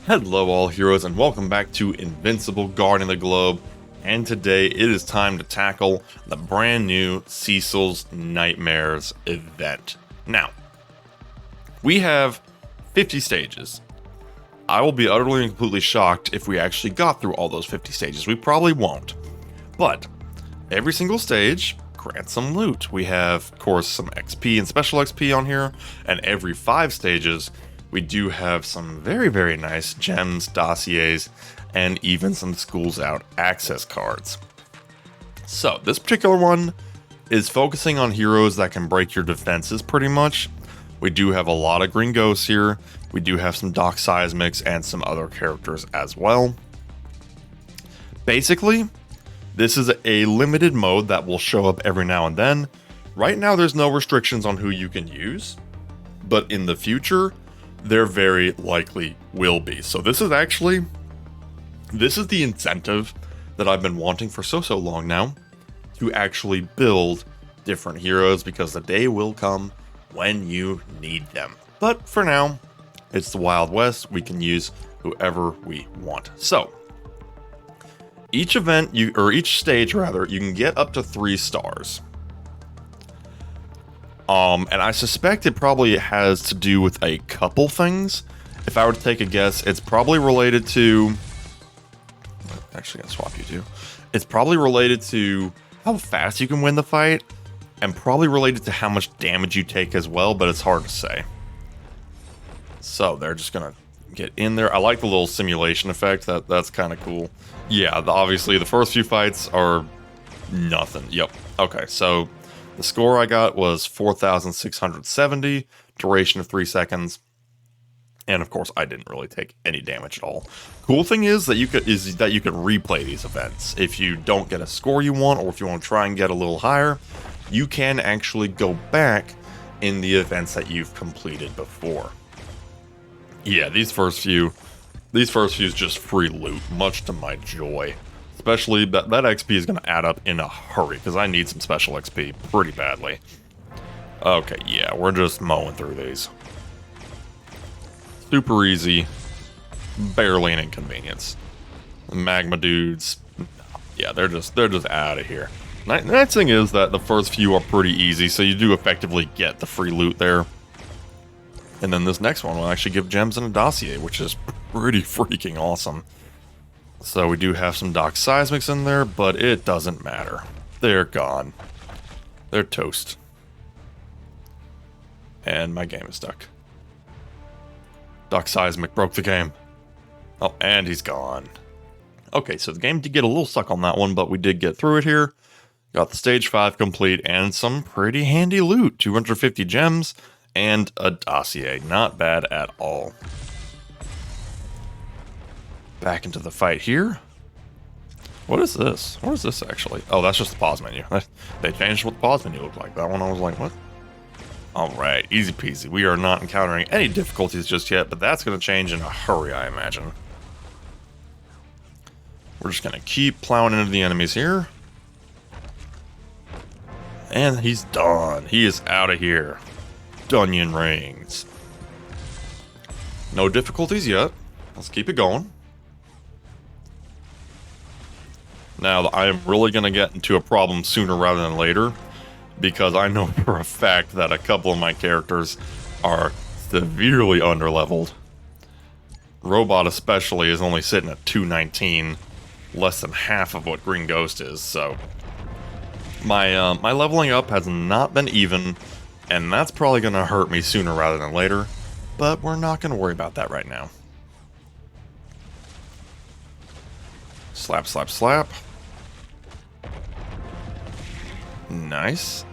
Hello all heroes and welcome back to Invincible Guarding the Globe, and today it is time to tackle the brand new CECIL'S Nightmares event. Now, we have 50 stages. I will be utterly and completely shocked if we actually got through all those 50 stages. We probably won't. But every single stage grants some loot. We have, of course, some XP and special XP on here, and every 5 stages we do have some very, very nice gems, dossiers, and even some Schools Out access cards. So this particular one is focusing on heroes that can break your defenses pretty much. We do have a lot of green ghosts here. We do have some Doc Seismics and some other characters as well. Basically, this is a limited mode that will show up every now and then. Right now there's no restrictions on who you can use, but in the future there very likely will be. So this is the incentive that I've been wanting for so long now, to actually build different heroes, because the day will come when you need them. But for now, it's the Wild West. We can use whoever we want. So each stage rather, you can get up to 3 stars. And I suspect it probably has to do with a couple things. If I were to take a guess, it's probably related to... Actually, I'll swap you two. It's probably related to how fast you can win the fight, and probably related to how much damage you take as well, but it's hard to say. So they're just gonna get in there. I like the little simulation effect. That's kind of cool. Yeah, obviously the first few fights are nothing. Yep. Okay, so the score I got was 4,670, duration of 3 seconds, and of course I didn't really take any damage at all. Cool thing is that you could replay these events. If you don't get a score you want, or if you want to try and get a little higher, you can actually go back in the events that you've completed before. Yeah, these first few is just free loot, much to my joy. Especially that XP is going to add up in a hurry, because I need some special XP pretty badly. Okay, yeah, we're just mowing through these. Super easy. Barely an inconvenience. Magma dudes, yeah, they're just out of here. Nice thing is that the first few are pretty easy, so you do effectively get the free loot there. And then this next one will actually give gems and a dossier, which is pretty freaking awesome. So we do have some Doc Seismics in there, but it doesn't matter. They're gone. They're toast. And my game is stuck. Doc Seismic broke the game. Oh, and he's gone. Okay, so the game did get a little stuck on that one, but we did get through it here. Got the stage 5 complete and some pretty handy loot. 250 gems and a dossier. Not bad at all. Back into the fight here. What is this? What is this actually? Oh, that's just the pause menu. They changed what the pause menu looked like. That one I was like, what? Alright, easy peasy. We are not encountering any difficulties just yet, but that's going to change in a hurry, I imagine. We're just going to keep plowing into the enemies here. And he's done. He is out of here. Dunyan rings. No difficulties yet. Let's keep it going. Now, I am really going to get into a problem sooner rather than later, because I know for a fact that a couple of my characters are severely underleveled. Robot especially is only sitting at 219, less than half of what Green Ghost is, so my leveling up has not been even, and that's probably going to hurt me sooner rather than later, but we're not going to worry about that right now. Slap, slap, slap. Nice.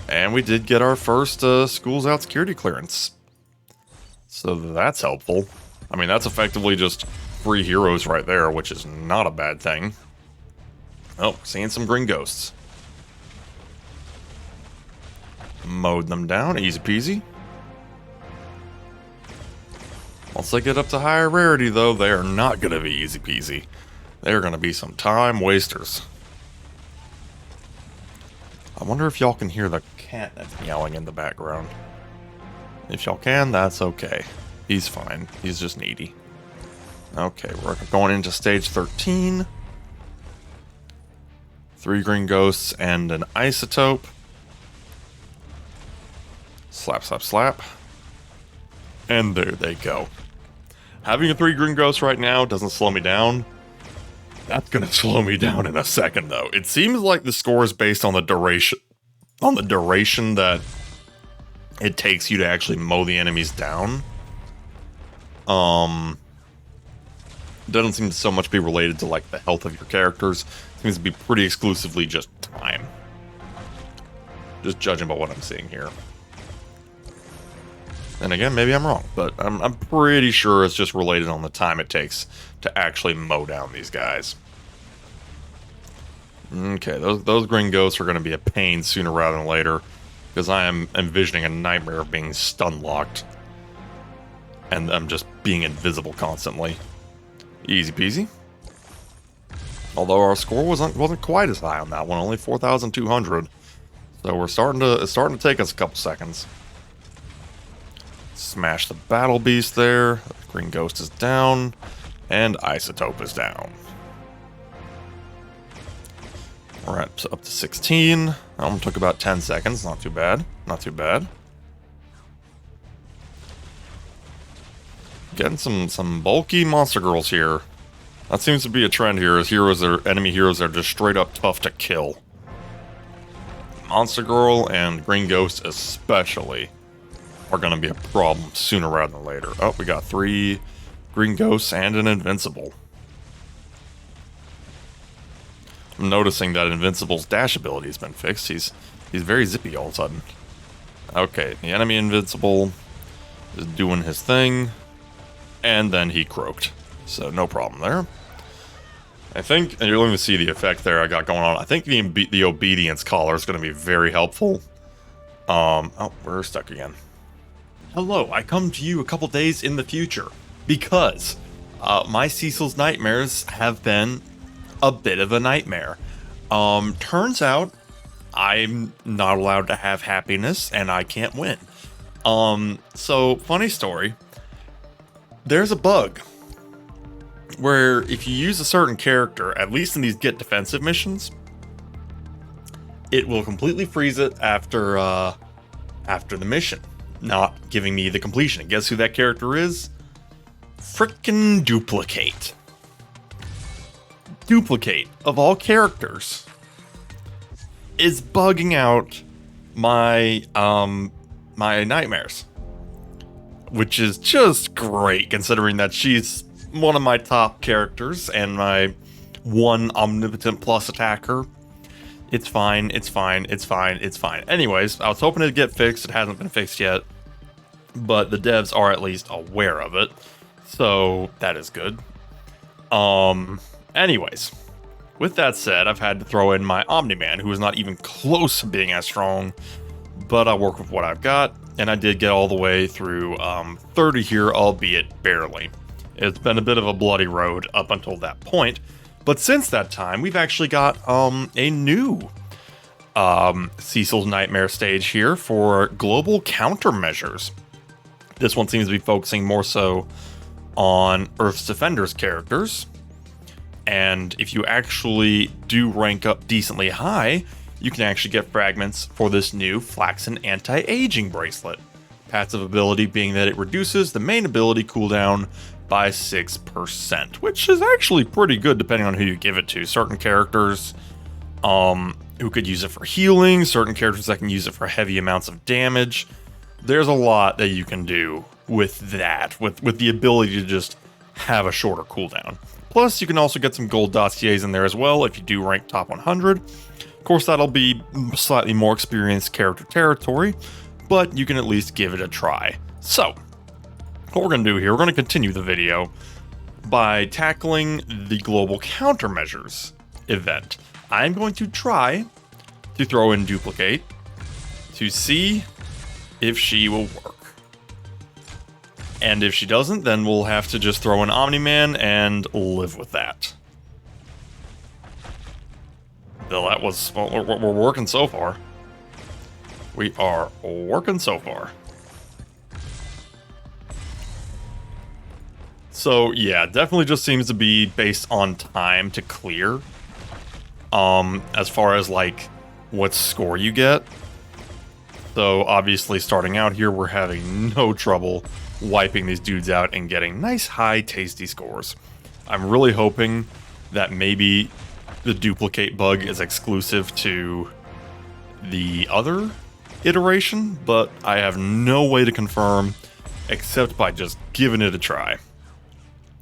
And we did get our first Schools Out security clearance. So that's helpful. I mean, that's effectively just free heroes right there, which is not a bad thing. Oh, seeing some green ghosts. Mowed them down, easy peasy. Once they get up to higher rarity, though, they are not going to be easy peasy. They're going to be some time wasters. I wonder if y'all can hear the cat that's meowing in the background. If y'all can, that's okay. He's fine. He's just needy. Okay, we're going into stage 13. 3 green ghosts and an isotope. Slap, slap, slap. And there they go. Having a 3 green ghosts right now doesn't slow me down. That's gonna slow me down in a second, though. It seems like the score is based on the duration that it takes you to actually mow the enemies down. Doesn't seem to so much be related to like the health of your characters. It seems to be pretty exclusively just time. Just judging by what I'm seeing here. And again, maybe I'm wrong, but I'm pretty sure it's just related on the time it takes to actually mow down these guys. Okay, those green ghosts are going to be a pain sooner rather than later, because I am envisioning a nightmare of being stun locked, and I'm just being invisible constantly. Easy peasy. Although our score wasn't quite as high on that one, only 4,200. So it's starting to take us a couple seconds. Smash the battle beast there. Green ghost is down, and isotope is down. We're up to 16. Took about 10 seconds. Not too bad. Not too bad. Getting some bulky monster girls here. That seems to be a trend here, as enemy heroes are just straight up tough to kill. Monster girl and green ghost especially are going to be a problem sooner rather than later. Oh, we got 3 green ghosts and an invincible. I'm noticing that Invincible's dash ability has been fixed. He's very zippy all of a sudden. Okay, the enemy Invincible is doing his thing, and then he croaked. So no problem there. I think, and you're going to see the effect there I got going on. I think the obedience collar is going to be very helpful. Oh, we're stuck again. Hello, I come to you a couple days in the future because my Cecil's nightmares have been a bit of a nightmare. Turns out I'm not allowed to have happiness and I can't win. So funny story. There's a bug where if you use a certain character, at least in these get defensive missions, it will completely freeze it after the mission, not giving me the completion. And guess who that character is? Frickin' Dupli-Kate. Dupli-Kate, of all characters, is bugging out my my nightmares, which is just great considering that she's one of my top characters and my one omnipotent plus attacker. It's fine, it's fine, it's fine, it's fine. Anyways, I was hoping it'd get fixed. It hasn't been fixed yet, but the devs are at least aware of it, so that is good. Anyways, with that said, I've had to throw in my Omni-Man, who is not even close to being as strong, but I work with what I've got, and I did get all the way through 30 here, albeit barely. It's been a bit of a bloody road up until that point, but since that time, we've actually got a new Cecil's Nightmare stage here for global countermeasures. This one seems to be focusing more so on Earth's Defenders characters. And if you actually do rank up decently high, you can actually get fragments for this new Flaxen Anti-Aging Bracelet. Passive ability being that it reduces the main ability cooldown by 6%, which is actually pretty good depending on who you give it to. Certain characters who could use it for healing, certain characters that can use it for heavy amounts of damage. There's a lot that you can do with that, with the ability to just have a shorter cooldown. Plus, you can also get some gold dossiers in there as well if you do rank top 100. Of course, that'll be slightly more experienced character territory, but you can at least give it a try. So, what we're going to do here, we're going to continue the video by tackling the global countermeasures event. I'm going to try to throw in Dupli-Kate to see if she will work. And if she doesn't, then we'll have to just throw in Omni-Man and live with that. Well, that was... Well, we're working so far. We are working so far. So yeah, definitely just seems to be based on time to clear. As far as like what score you get. So obviously starting out here, we're having no trouble wiping these dudes out and getting nice high tasty scores. I'm really hoping that maybe the Dupli-Kate bug is exclusive to the other iteration, but I have no way to confirm except by just giving it a try.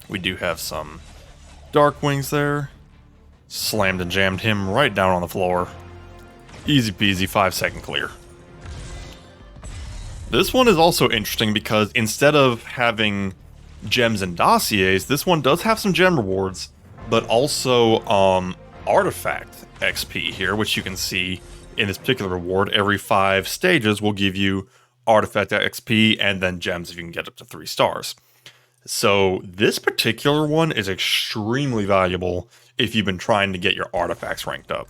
We do have some Dark Wings there. Slammed and jammed him right down on the floor. Easy peasy, 5-second clear. This one is also interesting because instead of having gems and dossiers, this one does have some gem rewards, but also artifact XP here, which you can see in this particular reward. Every 5 stages will give you artifact XP and then gems if you can get up to 3 stars. So this particular one is extremely valuable if you've been trying to get your artifacts ranked up.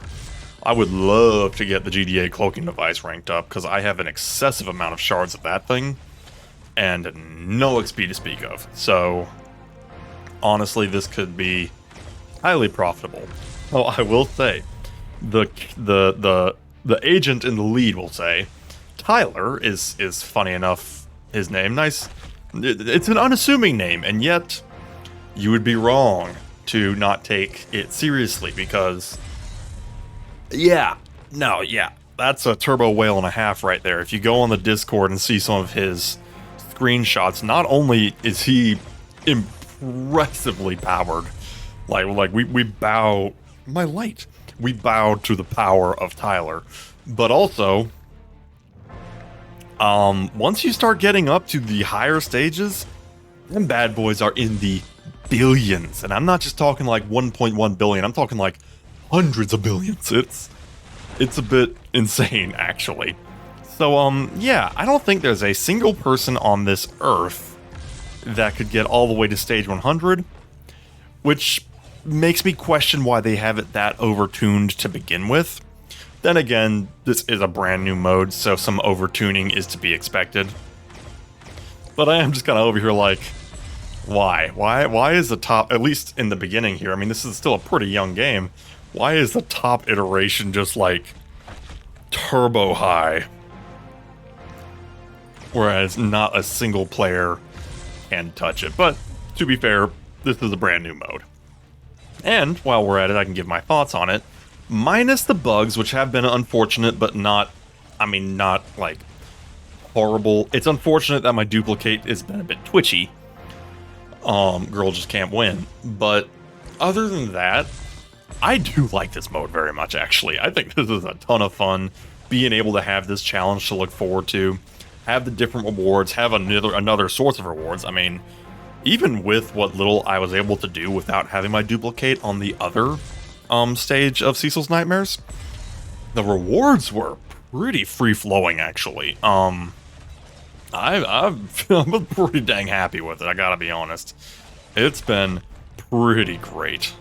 I would love to get the GDA cloaking device ranked up because I have an excessive amount of shards of that thing and no XP to speak of. So honestly, this could be highly profitable. Oh, I will say, the agent in the lead will say, Tyler is funny enough, his name, nice. It's an unassuming name, and yet you would be wrong to not take it seriously because, yeah, that's a turbo whale and a half right there. If you go on the Discord and see some of his screenshots, not only is he impressively powered, like we bow, my light, we bow to the power of Tyler, but also, once you start getting up to the higher stages, them bad boys are in the billions. And I'm not just talking like 1.1 billion, I'm talking like hundreds of billions. It's a bit insane, actually. So, yeah, I don't think there's a single person on this earth that could get all the way to stage 100, which makes me question why they have it that overtuned to begin with. Then again, this is a brand new mode, so some overtuning is to be expected. But I am just kind of over here like, why? Why is the top, at least in the beginning here, I mean, this is still a pretty young game, why is the top iteration just like turbo high? Whereas not a single player can touch it. But to be fair, this is a brand new mode. And while we're at it, I can give my thoughts on it. Minus the bugs, which have been unfortunate, but not, I mean, not, like, horrible. It's unfortunate that my Dupli-Kate has been a bit twitchy. Girl just can't win. But other than that, I do like this mode very much, actually. I think this is a ton of fun, being able to have this challenge to look forward to, have the different rewards, have another source of rewards. I mean, even with what little I was able to do without having my Dupli-Kate on the other stage of Cecil's Nightmares, the rewards were pretty free-flowing, actually. I'm pretty dang happy with it, I gotta be honest. It's been pretty great.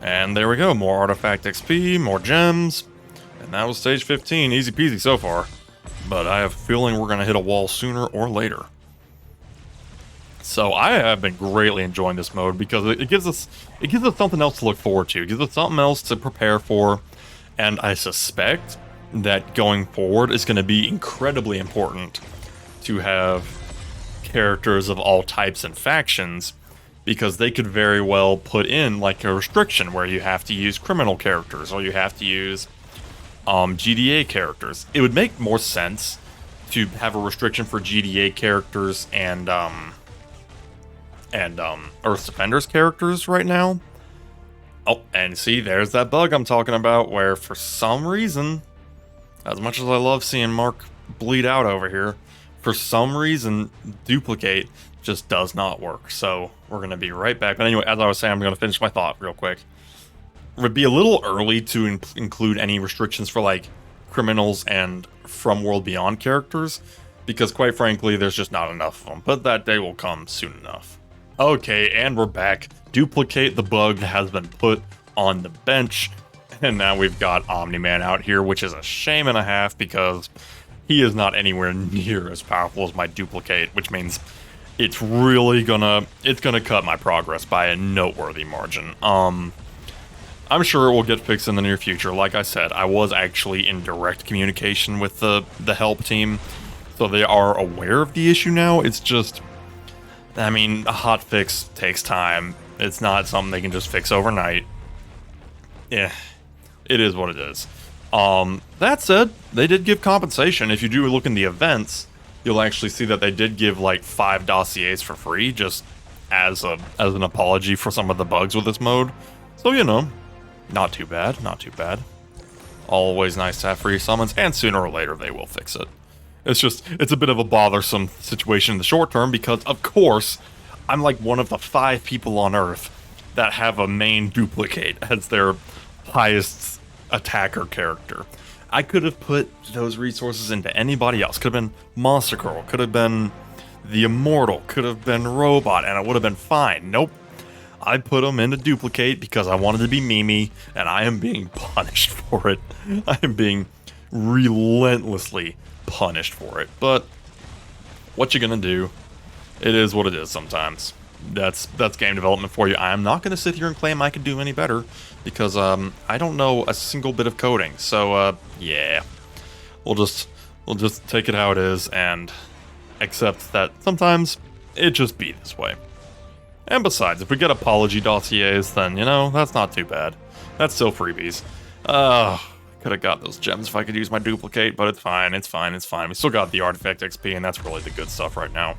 And there we go, more artifact XP, more gems, and that was stage 15, easy peasy so far. But I have a feeling we're gonna hit a wall sooner or later. So I have been greatly enjoying this mode because it gives us something else to look forward to. It gives us something else to prepare for, and I suspect that going forward is going to be incredibly important to have characters of all types and factions, because they could very well put in like a restriction where you have to use criminal characters or you have to use GDA characters. It would make more sense to have a restriction for GDA characters and Earth's Defenders characters right now. Oh, and see, there's that bug I'm talking about, where for some reason, as much as I love seeing Mark bleed out over here, for some reason, Dupli-Kate just does not work. So we're going to be right back. But anyway, as I was saying, I'm going to finish my thought real quick. It would be a little early to include any restrictions for like criminals and From World Beyond characters, because quite frankly, there's just not enough of them. But that day will come soon enough. Okay, and we're back. Dupli-Kate the bug has been put on the bench, and now we've got Omni-Man out here, which is a shame and a half because he is not anywhere near as powerful as my Dupli-Kate, which means it's gonna cut my progress by a noteworthy margin. I'm sure it will get fixed in the near future. Like I said, I was actually in direct communication with the help team, so they are aware of the issue now. It's just, I mean, a hot fix takes time. It's not something they can just fix overnight. Yeah, it is what it is. That said, they did give compensation. If you do look in the events, you'll actually see that they did give like 5 dossiers for free, just as an apology for some of the bugs with this mode. So, you know, not too bad, not too bad. Always nice to have free summons, and sooner or later they will fix it. It's a bit of a bothersome situation in the short term because, of course, I'm like one of the 5 people on Earth that have a main Dupli-Kate as their highest attacker character. I could have put those resources into anybody else. Could have been Monster Girl, could have been the Immortal, could have been Robot, and it would have been fine. Nope. I put them into Dupli-Kate because I wanted to be Mimi, and I am being punished for it. I am being relentlessly punished for it. But what you gonna do? It is what it is sometimes. That's game development for you. I'm not gonna sit here and claim I can do any better because I don't know a single bit of coding. So yeah, we'll just take it how it is and accept that sometimes it just be this way. And besides, if we get apology dossiers, then, you know, that's not too bad. That's still freebies. Could have got those gems if I could use my Dupli-Kate, but it's fine, it's fine, it's fine. We still got the artifact XP, and that's really the good stuff right now.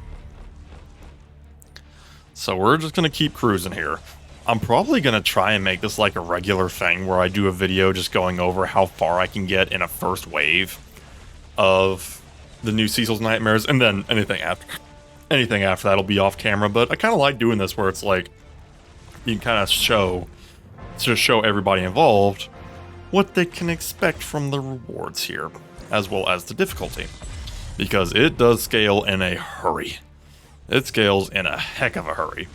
So we're just going to keep cruising here. I'm probably going to try and make this like a regular thing where I do a video just going over how far I can get in a first wave of the new CECIL'S Nightmares, and then anything after that'll be off camera. But I kind of like doing this where it's like you can kind of show everybody involved what they can expect from the rewards here, as well as the difficulty, because it does scale in a hurry. It scales in a heck of a hurry.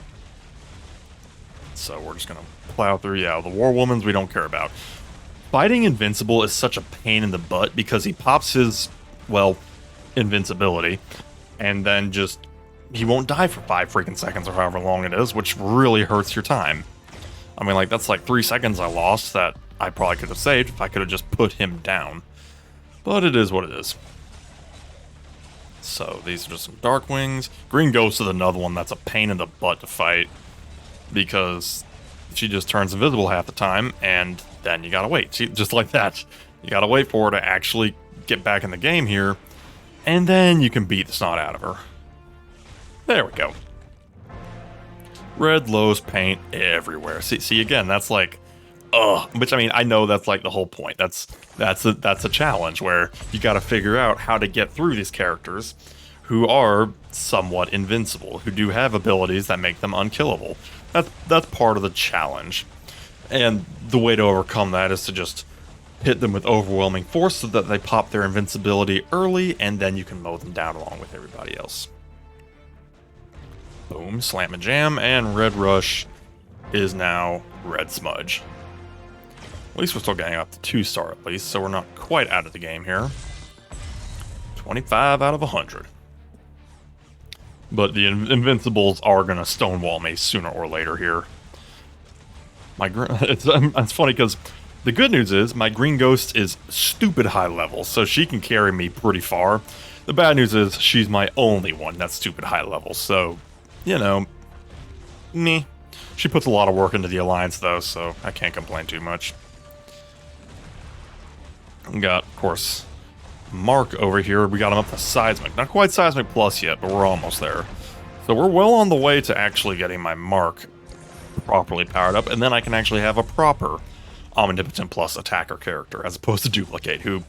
So we're just gonna plow through. Yeah, the War Womans we don't care about. Fighting Invincible is such a pain in the butt because he pops his, well, invincibility, and then just he won't die for 5 freaking seconds or however long it is, which really hurts your time. I mean, like, that's like 3 seconds I lost that I probably could have saved if I could have just put him down. But it is what it is. So these are just some Dark Wings. Green Ghost is another one that's a pain in the butt to fight because she just turns invisible half the time, and then you gotta wait. Just like that. You gotta wait for her to actually get back in the game here, and then you can beat the snot out of her. There we go. Red Lowe's paint everywhere. See again, that's like, which I mean, I know that's like the whole point. That's a challenge where you got to figure out how to get through these characters who are somewhat invincible, who do have abilities that make them unkillable. That's part of the challenge. And the way to overcome that is to just hit them with overwhelming force so that they pop their invincibility early, and then you can mow them down along with everybody else. Boom, slam and jam, and Red Rush is now Red Smudge. At least we're still getting up to 2-star at least, so we're not quite out of the game here. 25 out of 100. But the Invincibles are going to stonewall me sooner or later here. It's funny because the good news is my Green Ghost is stupid high level, so she can carry me pretty far. The bad news is she's my only one that's stupid high level, so, you know, meh. She puts a lot of work into the Alliance though, so I can't complain too much. We got, of course, Mark over here. We got him up to Seismic. Not quite Seismic Plus yet, but we're almost there. So we're well on the way to actually getting my Mark properly powered up, and then I can actually have a proper Omnipotent Plus attacker character, as opposed to Dupli-Kate, who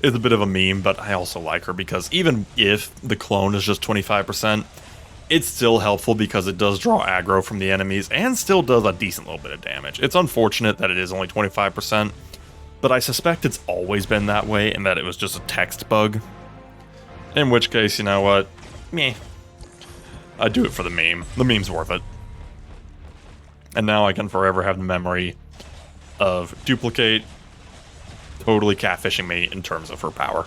is a bit of a meme, but I also like her because even if the clone is just 25%, it's still helpful because it does draw aggro from the enemies and still does a decent little bit of damage. It's unfortunate that it is only 25%, but I suspect it's always been that way and that it was just a text bug. In which case, you know what? Meh. I do it for the meme. The meme's worth it. And now I can forever have the memory of Dupli-Kate totally catfishing me in terms of her power.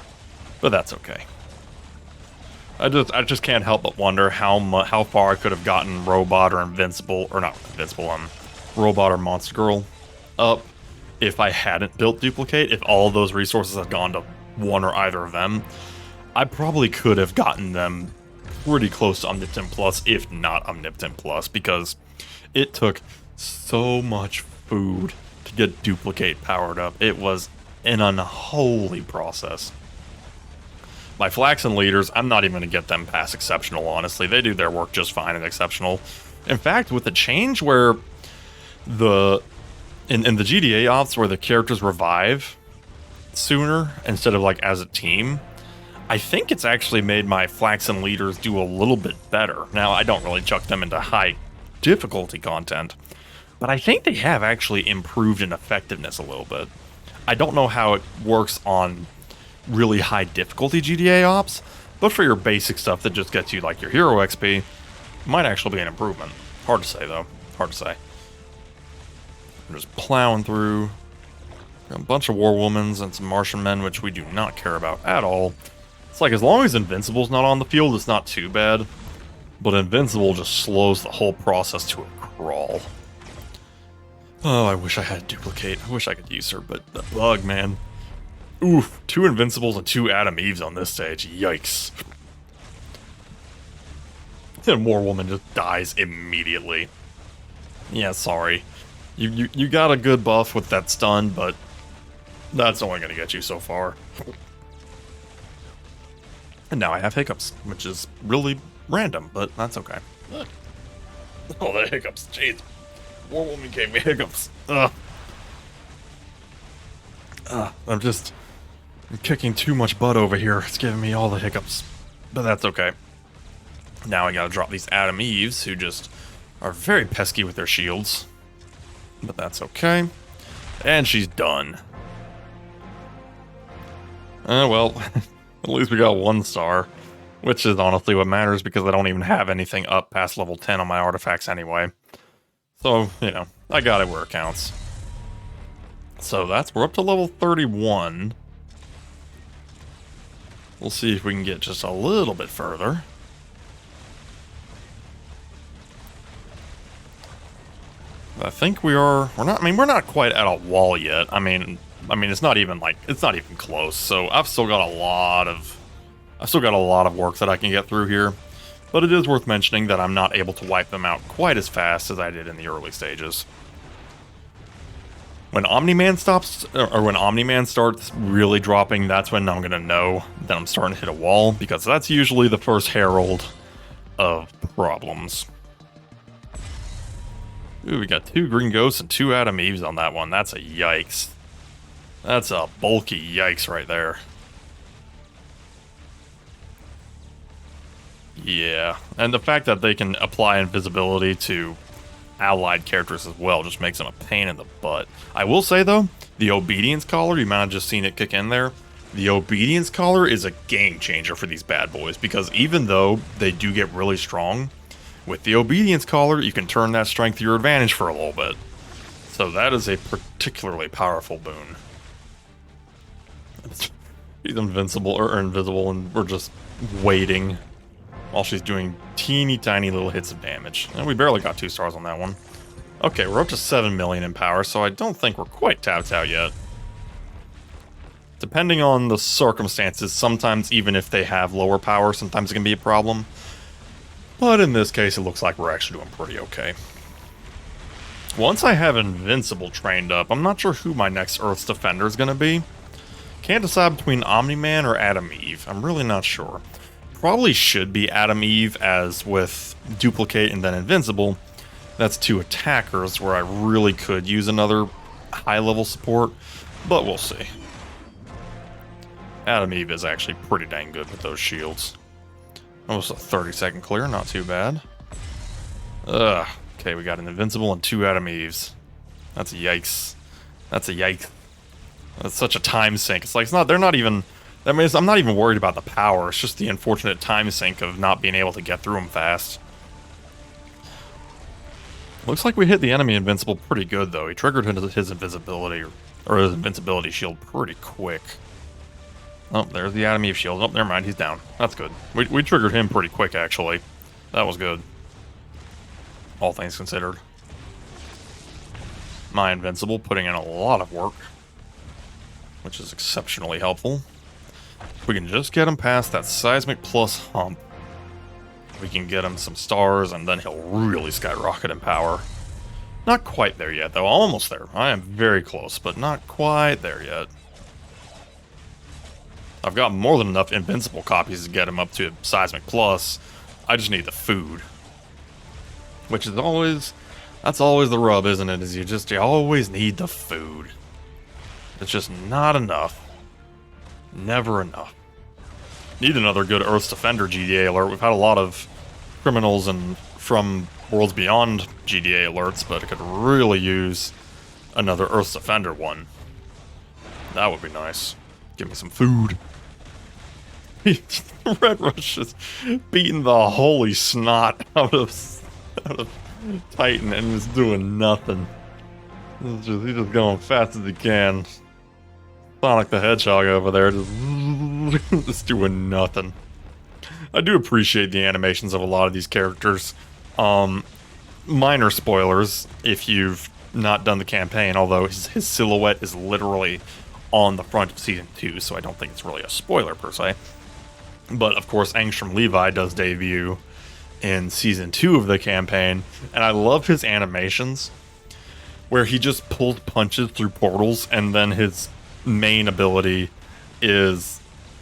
But that's okay. I just can't help but wonder how far I could have gotten Robot or Invincible, or not Invincible, Robot or Monster Girl up if I hadn't built Dupli-Kate. If all of those resources had gone to one or either of them, I probably could have gotten them pretty close to Omnipotent Plus, if not Omnipotent Plus, because it took so much food to get Dupli-Kate powered up. It was an unholy process. My Flaxen leaders, I'm not even going to get them past exceptional, honestly. They do their work just fine in exceptional. In fact, with the change where in the GDA ops where the characters revive sooner instead of like as a team, I think it's actually made my Flaxen leaders do a little bit better. Now, I don't really chuck them into high difficulty content, but I think they have actually improved in effectiveness a little bit. I don't know how it works on really high difficulty GDA ops, but for your basic stuff that just gets you like your hero XP, it might actually be an improvement. Hard to say though, hard to say. I'm just plowing through a bunch of war womans and some Martian men, which we do not care about at all. It's like as long as Invincible's not on the field, it's not too bad, but Invincible just slows the whole process to a crawl. Oh, I wish I had Dupli-Kate. I wish I could use her, but the bug, man. Oof, 2 Invincibles and 2 Adam Eves on this stage. Yikes. And War Woman just dies immediately. Yeah, sorry. You got a good buff with that stun, but that's only going to get you so far. And now I have hiccups, which is really random, but that's okay. Oh, the hiccups. Jeez. War Woman gave me hiccups. I'm kicking too much butt over here. It's giving me all the hiccups. But that's okay. Now I gotta drop these Adam Eves, who just are very pesky with their shields. But that's okay. And she's done. Well, at least we got 1 star. Which is honestly what matters, because I don't even have anything up past level 10 on my artifacts anyway. So, you know, I got it where it counts. So we're up to level 31. We'll see if we can get just a little bit further. I think we're not quite at a wall yet. I mean, it's not even close. So I've still got a lot of work that I can get through here. But it is worth mentioning that I'm not able to wipe them out quite as fast as I did in the early stages. When Omni-Man stops, or when Omni-Man starts really dropping, that's when I'm gonna know that I'm starting to hit a wall, because that's usually the first herald of problems. Ooh, we got 2 Green Ghosts and 2 Adam Eves on that one. That's a yikes. That's a bulky yikes right there. Yeah, and the fact that they can apply invisibility to allied characters as well just makes them a pain in the butt. I will say though, the Obedience Collar, you might have just seen it kick in there. The Obedience Collar is a game changer for these bad boys, because even though they do get really strong, with the Obedience Collar, you can turn that strength to your advantage for a little bit. So that is a particularly powerful boon. She's invincible, or invisible, and we're just waiting while she's doing teeny tiny little hits of damage. And we barely got 2 stars on that one. Okay, we're up to 7 million in power, so I don't think we're quite tapped out yet. Depending on the circumstances, sometimes even if they have lower power, sometimes it can be a problem. But in this case, it looks like we're actually doing pretty okay. Once I have Invincible trained up, I'm not sure who my next Earth's Defender is going to be. Can't decide between Omni-Man or Adam Eve. I'm really not sure. Probably should be Adam Eve, as with Dupli-Kate and then Invincible. That's 2 attackers where I really could use another high-level support, but we'll see. Adam Eve is actually pretty dang good with those shields. Almost a 30-second clear, not too bad. Ugh. Okay, we got an Invincible and 2 Adam Eves. That's a yikes. That's a yikes. That's such a time sink. It's like, they're not even... That means I'm not even worried about the power. It's just the unfortunate time sink of not being able to get through them fast. Looks like we hit the enemy Invincible pretty good, though. He triggered his invisibility, or his invincibility shield pretty quick. Oh, there's the Atomy of Shield. Oh, never mind, he's down. That's good. We triggered him pretty quick, actually. That was good. All things considered. My Invincible putting in a lot of work, which is exceptionally helpful. If we can just get him past that Seismic Plus hump, we can get him some stars, and then he'll really skyrocket in power. Not quite there yet, though. Almost there. I am very close, but not quite there yet. I've got more than enough Invincible copies to get him up to Seismic Plus. I just need the food. Which is always... That's always the rub, isn't it? Is you always need the food. It's just not enough. Never enough. Need another good Earth's Defender GDA alert. We've had a lot of criminals and from Worlds Beyond GDA alerts, but I could really use another Earth's Defender one. That would be nice. Give me some food. Red Rush is beating the holy snot out of Titan and is doing nothing. He's just going fast as he can. Sonic the Hedgehog over there just doing nothing. I do appreciate the animations of a lot of these characters. Minor spoilers if you've not done the campaign, although his silhouette is literally on the front of Season 2, so I don't think it's really a spoiler per se. But of course, Angstrom Levi does debut in Season 2 of the campaign, and I love his animations, where he just pulls punches through portals, and then his main ability is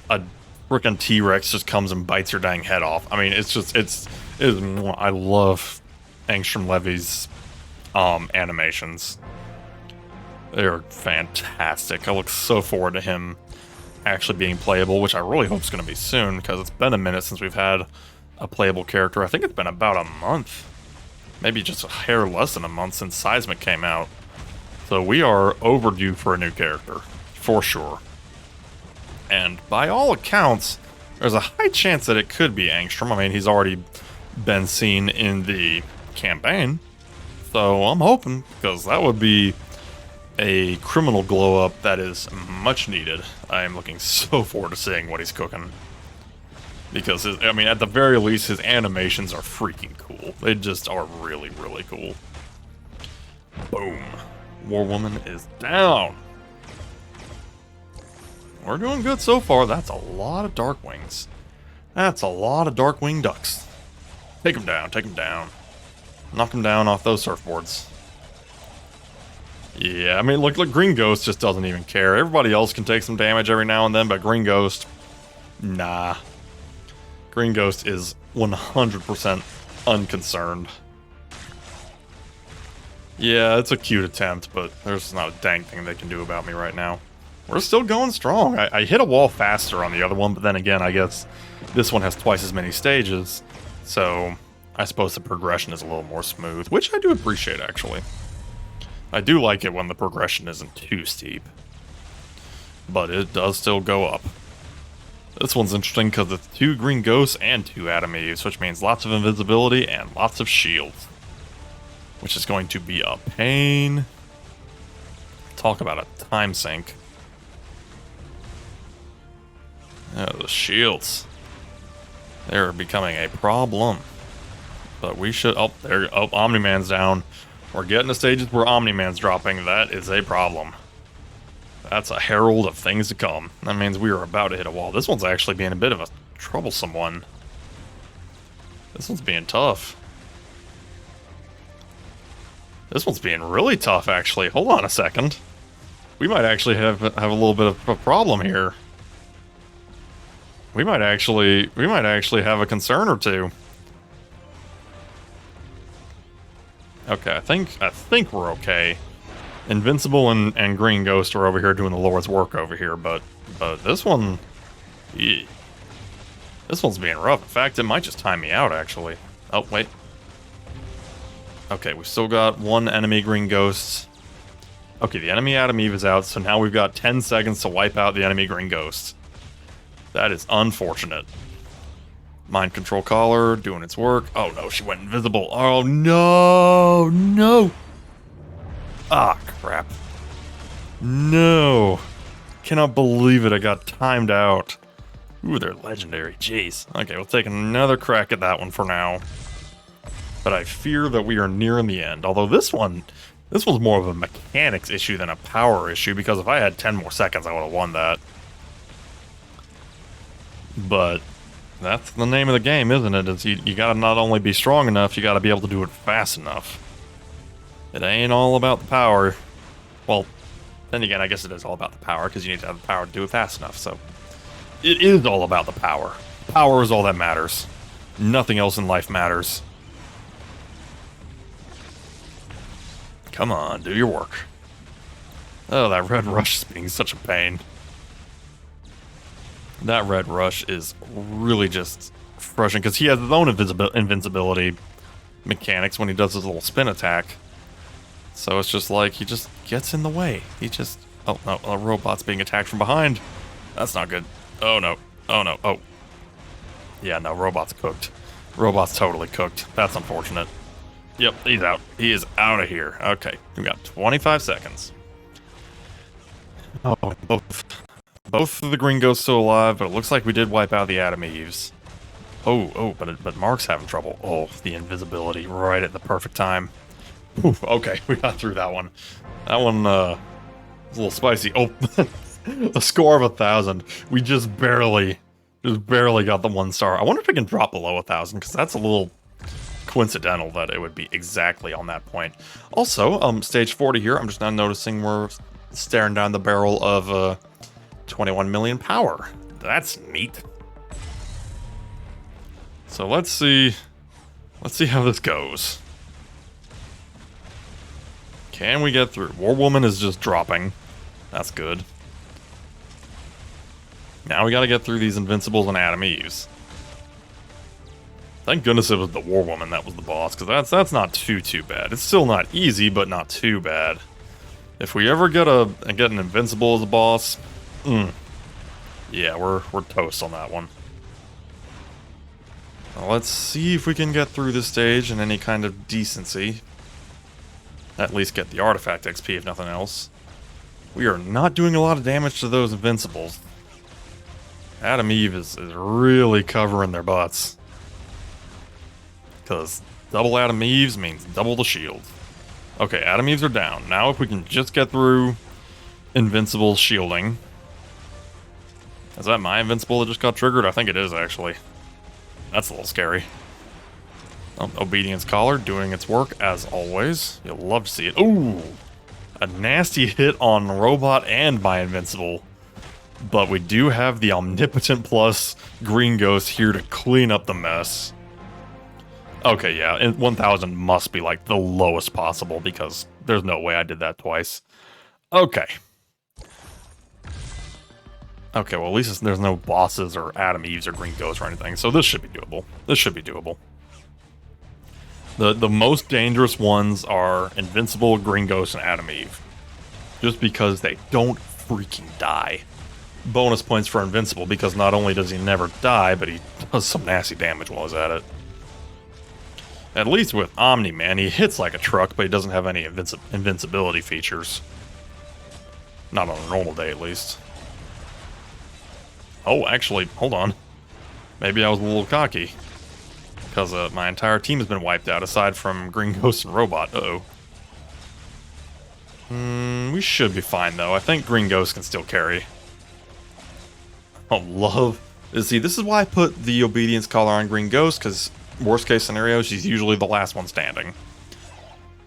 a frickin' T-Rex just comes and bites your dang head off. I mean, I love Angstrom Levy's animations. They're fantastic. I look so forward to him actually being playable, which I really hope is going to be soon, because it's been a minute since we've had a playable character. I think it's been about a month. Maybe just a hair less than a month since Seismic came out. So we are overdue for a new character, for sure. And by all accounts, there's a high chance that it could be Angstrom. I mean, he's already been seen in the campaign. So I'm hoping, because that would be a criminal glow-up that is much needed. I am looking so forward to seeing what he's cooking. Because, I mean, at the very least, his animations are freaking cool. They just are really, really cool. Boom. War Woman is down. We're doing good so far. That's a lot of Darkwings. That's a lot of Darkwing Ducks. Take them down, take them down. Knock them down off those surfboards. Yeah, I mean, look, Green Ghost just doesn't even care. Everybody else can take some damage every now and then, but Green Ghost, nah. Green Ghost is 100% unconcerned. Yeah, it's a cute attempt, but there's not a dang thing they can do about me right now. We're still going strong. I hit a wall faster on the other one, but then again, I guess this one has twice as many stages, so I suppose the progression is a little more smooth, which I do appreciate, actually. I do like it when the progression isn't too steep, but it does still go up. This one's interesting because it's 2 Green Ghosts and 2 Atomies, which means lots of invisibility and lots of shields, which is going to be a pain. Talk about a time sink. The shields. They're becoming a problem. But we should... Oh, there... Oh, Omni-Man's down. We're getting to stages where Omni-Man's dropping. That is a problem. That's a herald of things to come. That means we are about to hit a wall. This one's actually being a bit of a troublesome one. This one's being tough. This one's being really tough, actually. Hold on a second. We might actually have a little bit of a problem here. We might actually have a concern or two. Okay, I think we're okay. Invincible and Green Ghost are over here doing the Lord's work over here, but this one, yeah, this one's being rough. In fact, it might just time me out, actually. Oh, wait. Okay, we've still got 1 enemy Green Ghost. Okay, the enemy Adam Eve is out, so now we've got 10 seconds to wipe out the enemy Green Ghost. That is unfortunate. Mind Control Collar doing its work. Oh no, she went invisible. Oh no, no. Ah, crap. No. cannot believe it. I got timed out. Ooh, they're legendary. Jeez. Okay, we'll take another crack at that one for now. But I fear that we are nearing the end. Although this one's more of a mechanics issue than a power issue, because if I had 10 more seconds, I would have won that. But that's the name of the game, isn't it? Is you gotta not only be strong enough, you gotta be able to do it fast enough. It ain't all about the power. Well, then again, I guess it is all about the power, because you need to have the power to do it fast enough, so... It is all about the power. Power is all that matters. Nothing else in life matters. Come on, do your work. Oh, that red rush is being such a pain. That red rush is really just frustrating, because he has his own invincibility mechanics when he does his little spin attack. So it's just like, he just gets in the way. He just... Oh, no, a robot's being attacked from behind. That's not good. Oh, no. Oh, no. Oh. Yeah, no, robot's cooked. Robot's totally cooked. That's unfortunate. Yep, he's out. He is out of here. Okay, we got 25 seconds. Oh, both of the green ghosts still alive, but it looks like we did wipe out the Adam Eves. But Mark's having trouble. Oh, the invisibility right at the perfect time. Oof, okay, we got through that one. That one, was a little spicy. Oh, a score of 1,000. We just barely got the 1 star. I wonder if we can drop below 1,000, because that's a little coincidental that it would be exactly on that point. Also, stage 40 here, I'm just now noticing we're staring down the barrel of 21 million power. That's neat. So let's see how this goes. Can we get through? War Woman is just dropping. That's good. Now we gotta get through these Invincibles and Adam Eves. Thank goodness it was the War Woman that was the boss, because that's not too bad. It's still not easy, but not too bad. If we ever get an Invincible as a boss, yeah, we're toast on that one. Well, let's see if we can get through this stage in any kind of decency. At least get the artifact XP, if nothing else. We are not doing a lot of damage to those Invincibles. Adam Eve is really covering their butts. Because double Adam Eves means double the shield. Okay, Adam Eves are down. Now if we can just get through Invincible shielding. Is that my Invincible that just got triggered? I think it is, actually. That's a little scary. Oh, Obedience Collar doing its work, as always. You'll love to see it. Ooh! A nasty hit on Robot and my Invincible. But we do have the Omnipotent Plus Green Ghost here to clean up the mess. Okay, yeah, and 1,000 must be like the lowest possible, because there's no way I did that twice. Okay. Okay, well at least there's no bosses or Adam Eves or Green Ghosts or anything, so this should be doable. This should be doable. The most dangerous ones are Invincible, Green Ghost, and Adam Eve. Just because they don't freaking die. Bonus points for Invincible, because not only does he never die, but he does some nasty damage while he's at it. At least with Omni-Man, he hits like a truck, but he doesn't have any invincibility features. Not on a normal day, at least. Oh, actually, hold on. Maybe I was a little cocky. Because my entire team has been wiped out, aside from Green Ghost and Robot. Uh-oh. We should be fine, though. I think Green Ghost can still carry. Oh, love. See, this is why I put the Obedience Collar on Green Ghost, because worst case scenario, she's usually the last one standing.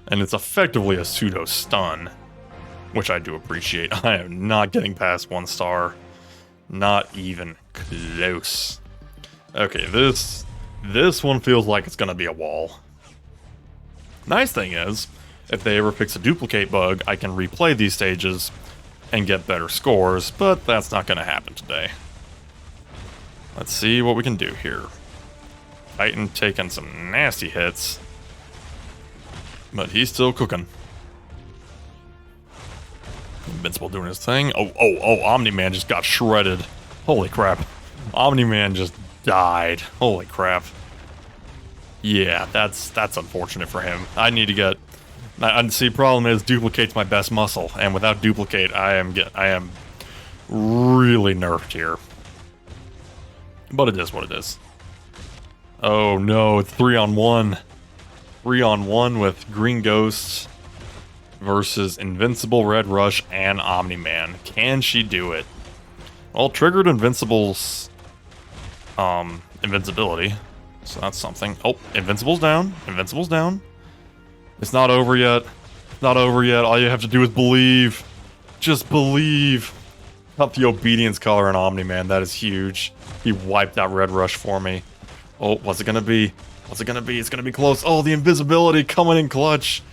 And it's effectively a pseudo stun, which I do appreciate. I am not getting past 1 star. Not even close. Okay, this one feels like it's gonna be a wall. Nice thing is, if they ever fix a duplicate bug, I can replay these stages and get better scores, but that's not gonna happen today. Let's see what we can do here. Titan taking some nasty hits, but he's still cooking. Invincible doing his thing. Oh, Omni-Man just got shredded. Holy crap. Omni-Man just died. Holy crap. Yeah, that's unfortunate for him. I need to get... See, problem is Dupli-Kate's my best muscle, and without Dupli-Kate, I am really nerfed here. But it is what it is. Oh no, it's 3-on-1. 3-on-1 with Green Ghost versus Invincible, Red Rush, and Omni-Man. Can she do it? Well, triggered Invincible's invincibility. So that's something. Oh, Invincible's down. Invincible's down. It's not over yet. It's not over yet. All you have to do is believe. Just believe. Up the obedience color in Omni-Man. That is huge. He wiped out Red Rush for me. Oh, what's it gonna be? What's it gonna be? It's gonna be close. Oh, the invisibility coming in clutch.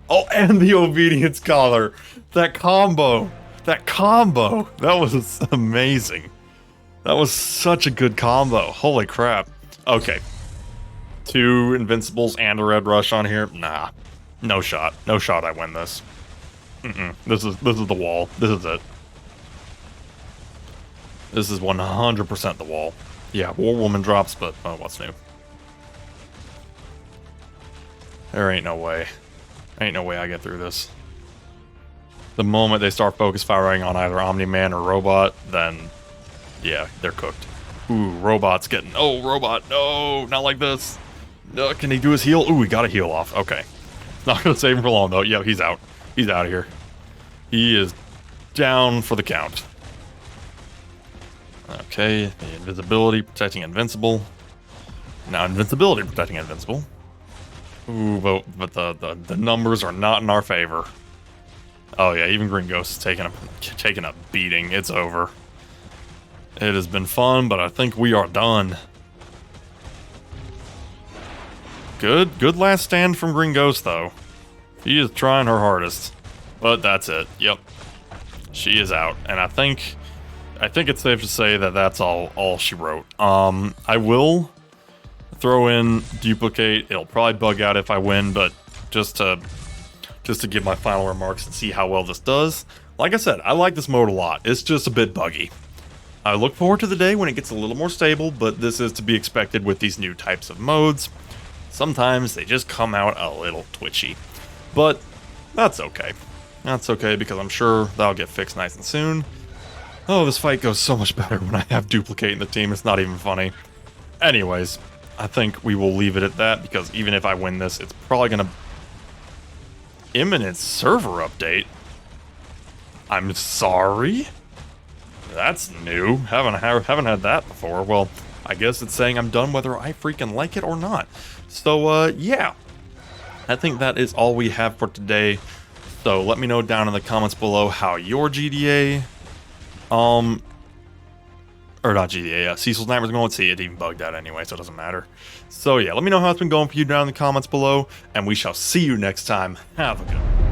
Oh, and the obedience collar. That combo. That combo. That was amazing. That was such a good combo. Holy crap. Okay. 2 Invincibles and a Red Rush on here. Nah. No shot. No shot I win this. This is the wall. This is it. This is 100% the wall. Yeah, War Woman drops, but oh, what's new? There ain't no way. Ain't no way I get through this. The moment they start focus firing on either Omni-Man or Robot, then yeah, they're cooked. Ooh, Robot's getting... Oh, Robot, no, not like this. No, can he do his heal? Ooh, he got a heal off. Okay. Not gonna save him for long, though. Yeah, he's out. He's out of here. He is down for the count. Okay, the invisibility protecting Invincible. Now invincibility protecting Invincible. Ooh, but the numbers are not in our favor. Oh yeah, even Green Ghost is taking a beating. It's over. It has been fun, but I think we are done. Good last stand from Green Ghost though. She is trying her hardest. But that's it. Yep. She is out. And I think it's safe to say that that's all she wrote. I will throw in Dupli-Kate. It'll probably bug out if I win, but just to give my final remarks and see how well this does. Like I said, I like this mode a lot. It's just a bit buggy. I look forward to the day when it gets a little more stable, but this is to be expected with these new types of modes. Sometimes they just come out a little twitchy. But that's okay. That's okay because I'm sure that'll get fixed nice and soon. Oh, this fight goes so much better when I have Dupli-Kate in the team. It's not even funny. Anyways, I think we will leave it at that because even if I win this, it's probably going to... Imminent server update? I'm sorry? That's new. Haven't had that before. Well, I guess it's saying I'm done whether I freaking like it or not. So, yeah. I think that is all we have for today. So, let me know down in the comments below how your GTA... Or not GTA, yeah. CECIL'S Nightmares going to see it even bugged out anyway, so it doesn't matter. So, yeah, let me know how it's been going for you down in the comments below, and we shall see you next time. Have a good one.